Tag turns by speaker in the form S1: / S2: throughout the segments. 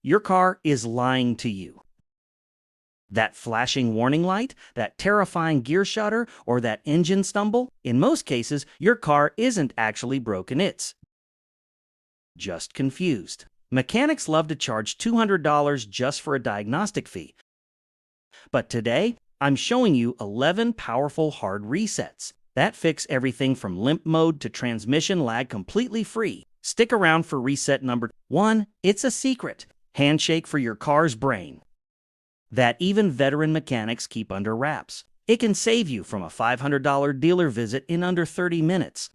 S1: your car is lying to you. That flashing warning light, that terrifying gear shudder, or that engine stumble, in most cases, your car isn't actually broken, it's just confused. Mechanics love to charge $200 just for a diagnostic fee. But today, I'm showing you 11 powerful hard resets that fix everything from limp mode to transmission lag completely free. Stick around for reset number 1. It's a secret handshake for your car's brain that even veteran mechanics keep under wraps. It can save you from a $500 dealer visit in under 30 minutes.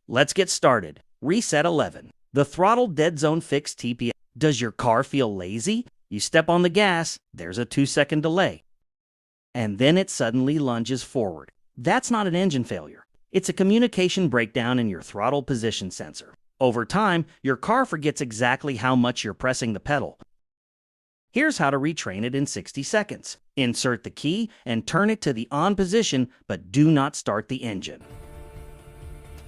S1: Let's get started. Reset 11. The throttle dead zone fix TPS. Does your car feel lazy? You step on the gas, there's a 2-second delay, and then it suddenly lunges forward. That's not an engine failure. It's a communication breakdown in your throttle position sensor. Over time, your car forgets exactly how much you're pressing the pedal. Here's how to retrain it in 60 seconds. Insert the key and turn it to the on position, but do not start the engine.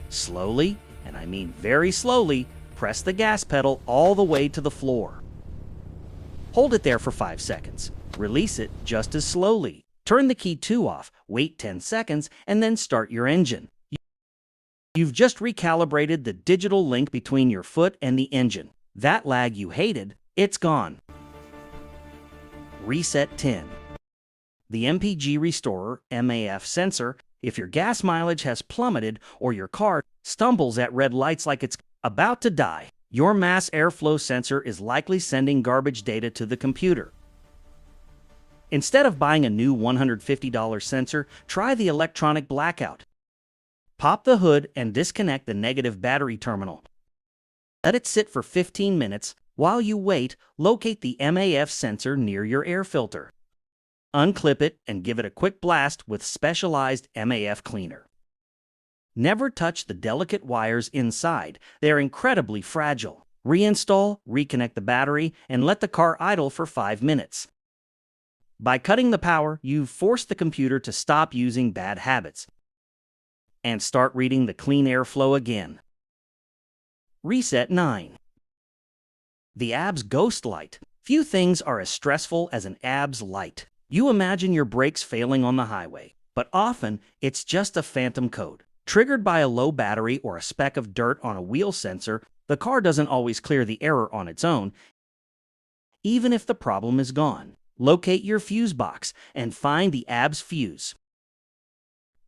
S1: Slowly, and I mean very slowly, press the gas pedal all the way to the floor. Hold it there for 5 seconds. Release it just as slowly. Turn the key 2 off, wait 10 seconds, and then start your engine. You've just recalibrated the digital link between your foot and the engine. That lag you hated, it's gone. Reset 10. The MPG Restorer MAF sensor. If your gas mileage has plummeted or your car stumbles at red lights like it's about to die, your mass airflow sensor is likely sending garbage data to the computer. Instead of buying a new $150 sensor, try the electronic blackout. Pop the hood and disconnect the negative battery terminal. Let it sit for 15 minutes. While you wait, locate the MAF sensor near your air filter. Unclip it and give it a quick blast with specialized MAF cleaner. Never touch the delicate wires inside. They're incredibly fragile. Reinstall, reconnect the battery, and let the car idle for 5 minutes. By cutting the power, you've forced the computer to stop using bad habits and start reading the clean airflow again. Reset 9. The ABS ghost light. Few things are as stressful as an ABS light. You imagine your brakes failing on the highway, but often it's just a phantom code. Triggered by a low battery or a speck of dirt on a wheel sensor, the car doesn't always clear the error on its own, even if the problem is gone. Locate your fuse box and find the ABS fuse.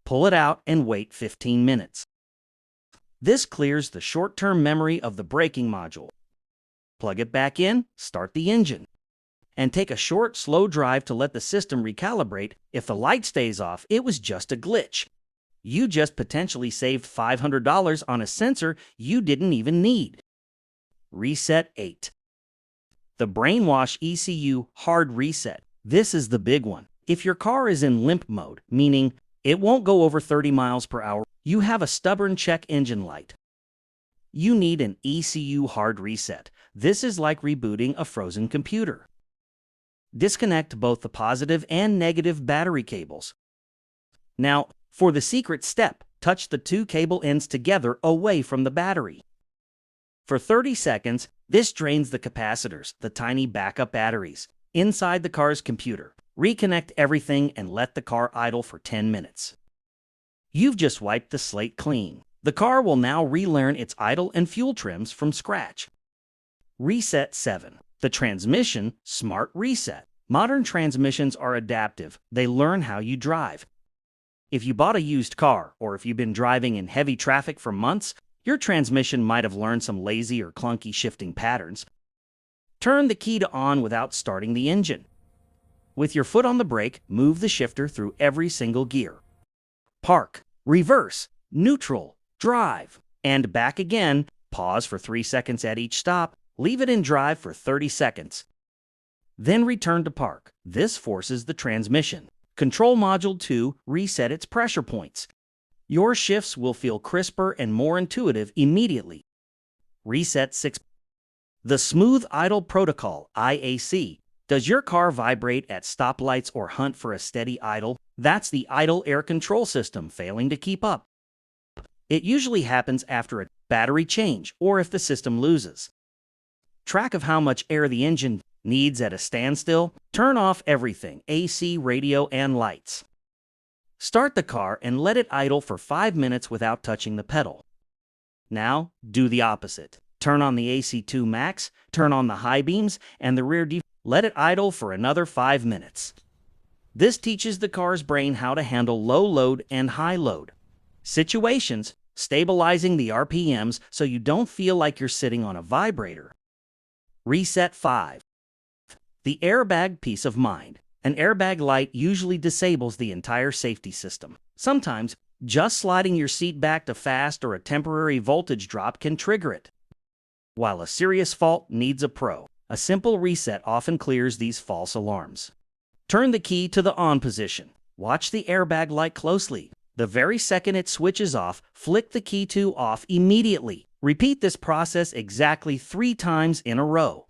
S1: Pull it out and wait 15 minutes. This clears the short-term memory of the braking module. Plug it back in, start the engine, and take a short, slow drive to let the system recalibrate. If the light stays off, it was just a glitch. You just potentially saved $500 on a sensor you didn't even need. Reset 8. The Brainwash ECU hard reset. This is the big one. If your car is in limp mode, meaning it won't go over 30 miles per hour, you have a stubborn check engine light, you need an ECU hard reset. This is like rebooting a frozen computer. Disconnect both the positive and negative battery cables. Now, for the secret step, touch the 2 cable ends together away from the battery. For 30 seconds, this drains the capacitors, the tiny backup batteries, inside the car's computer. Reconnect everything and let the car idle for 10 minutes. You've just wiped the slate clean. The car will now relearn its idle and fuel trims from scratch. Reset 7. The transmission smart reset. Modern transmissions are adaptive. They learn how you drive. If you bought a used car, or if you've been driving in heavy traffic for months, your transmission might have learned some lazy or clunky shifting patterns. Turn the key to on without starting the engine. With your foot on the brake, move the shifter through every single gear. Park, reverse, neutral, drive, and back again. Pause for 3 seconds at each stop. Leave it in drive for 30 seconds. Then return to park. This forces the transmission. Control Module 2, reset its pressure points. Your shifts will feel crisper and more intuitive immediately. Reset 6. The Smooth Idle Protocol, IAC. Does your car vibrate at stoplights or hunt for a steady idle? That's the idle air control system failing to keep up. It usually happens after a battery change or if the system loses track of how much air the engine needs at a standstill, turn off everything, AC, radio, and lights. Start the car and let it idle for 5 minutes without touching the pedal. Now, do the opposite. Turn on the AC2 max, turn on the high beams, and the rear defrost. Let it idle for another 5 minutes. This teaches the car's brain how to handle low load and high load situations, stabilizing the RPMs so you don't feel like you're sitting on a vibrator. Reset 5. The airbag peace of mind. An airbag light usually disables the entire safety system. Sometimes, just sliding your seat back to fast or a temporary voltage drop can trigger it. While a serious fault needs a pro, a simple reset often clears these false alarms. Turn the key to the on position. Watch the airbag light closely. The very second it switches off, flick the key to off immediately. Repeat this process exactly 3 times in a row.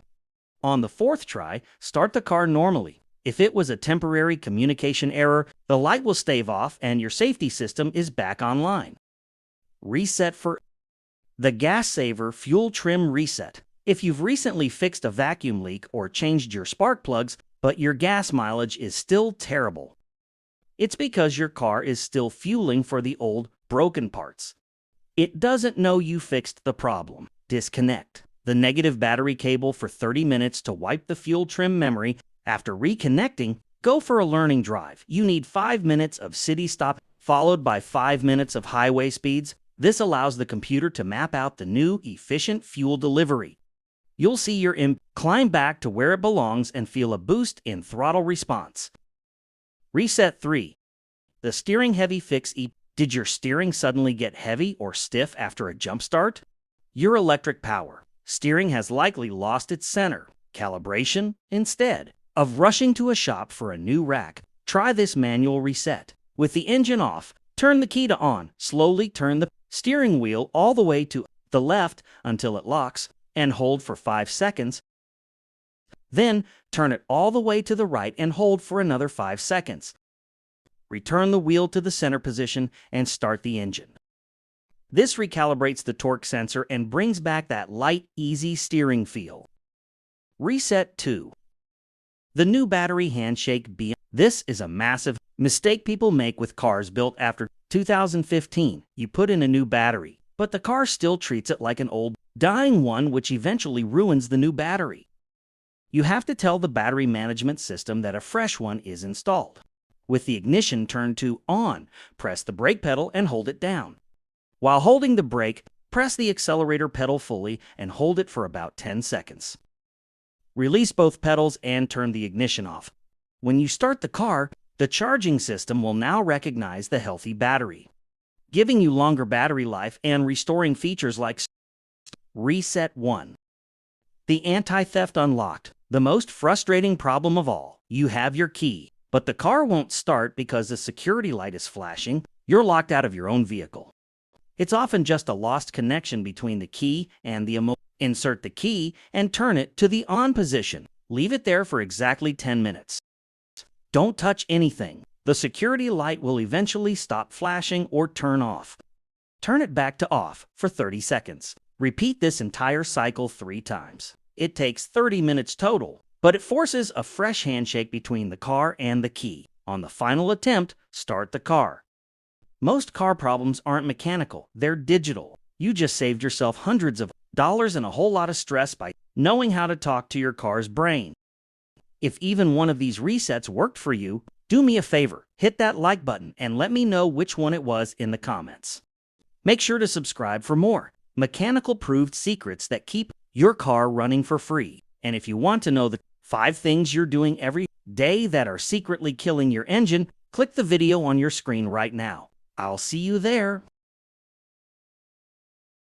S1: On the 4th try, start the car normally. If it was a temporary communication error, the light will stave off and your safety system is back online. Reset for the gas saver fuel trim reset. If you've recently fixed a vacuum leak or changed your spark plugs, but your gas mileage is still terrible, it's because your car is still fueling for the old, broken parts. It doesn't know you fixed the problem. Disconnect the negative battery cable for 30 minutes to wipe the fuel trim memory. After reconnecting, go for a learning drive. You need 5 minutes of city stop, followed by 5 minutes of highway speeds. This allows the computer to map out the new, efficient fuel delivery. You'll see your imp climb back to where it belongs and feel a boost in throttle response. Reset 3. The steering heavy fix. Did your steering suddenly get heavy or stiff after a jump start? Your electric power steering has likely lost its center. Calibration. Instead of rushing to a shop for a new rack, try this manual reset. With the engine off, turn the key to on. Slowly turn the steering wheel all the way to the left until it locks, and hold for 5 seconds. Then, turn it all the way to the right and hold for another 5 seconds. Return the wheel to the center position and start the engine. This recalibrates the torque sensor and brings back that light, easy steering feel. Reset 2. The new battery handshake. This is a massive mistake people make with cars built after 2015. You put in a new battery, but the car still treats it like an old, dying one, which eventually ruins the new battery. You have to tell the battery management system that a fresh one is installed. With the ignition turned to on, press the brake pedal and hold it down. While holding the brake, press the accelerator pedal fully and hold it for about 10 seconds. Release both pedals and turn the ignition off. When you start the car, the charging system will now recognize the healthy battery, giving you longer battery life and restoring features like Reset 1. The anti-theft unlocked. The most frustrating problem of all. You have your key, but the car won't start because the security light is flashing. You're locked out of your own vehicle. It's often just a lost connection between the key and the emotion. Insert the key and turn it to the on position. Leave it there for exactly 10 minutes. Don't touch anything. The security light will eventually stop flashing or turn off. Turn it back to off for 30 seconds. Repeat this entire cycle 3 times. It takes 30 minutes total, but it forces a fresh handshake between the car and the key. On the final attempt, start the car. Most car problems aren't mechanical, they're digital. You just saved yourself hundreds of dollars and a whole lot of stress by knowing how to talk to your car's brain. If even one of these resets worked for you, do me a favor, hit that like button and let me know which one it was in the comments. Make sure to subscribe for more mechanical proved secrets that keep your car running for free. And if you want to know the 5 things you're doing every day that are secretly killing your engine, click the video on your screen right now. I'll see you there.